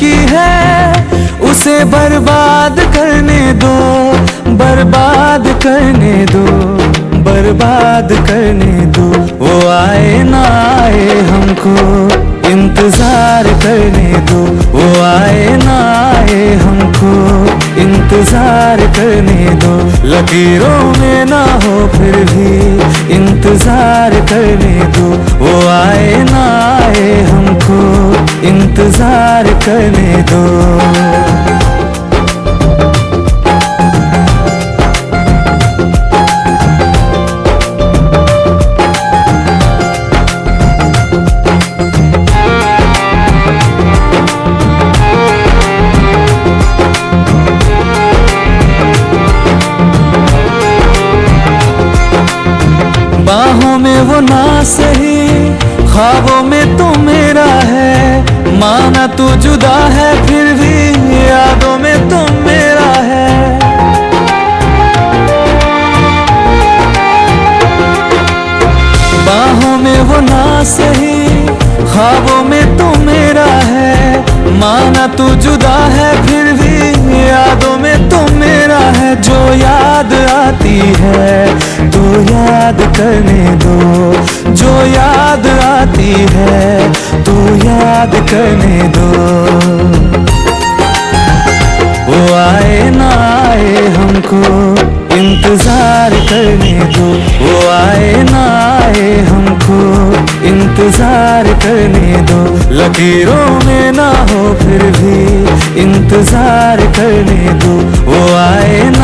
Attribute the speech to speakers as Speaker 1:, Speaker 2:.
Speaker 1: की है उसे बर्बाद करने दो, बर्बाद करने दो, बर्बाद करने दो। वो आए ना आए हमको इंतजार करने दो, वो आए ना आए हमको इंतजार करने दो। लकीरों में ना हो फिर भी इंतजार करने दो, वो आए ना आए हमको इंतजार करने दो। बाहों में वो ना सही, ख्वाबों में तो मेरा है। माना तू जुदा है फिर भी यादों में तो मेरा है। बाहों में वो ना सही, ख्वाबों में तो मेरा है। माना तू जुदा है फिर भी यादों में तो मेरा है। जो याद आती है तो याद करने दो, जो याद आती है तो याद करने दो। वो आए ना आए हमको इंतजार करने दो, वो आए ना आए हमको इंतजार करने दो। लकीरों में ना हो फिर भी इंतजार करने दो, वो आए ना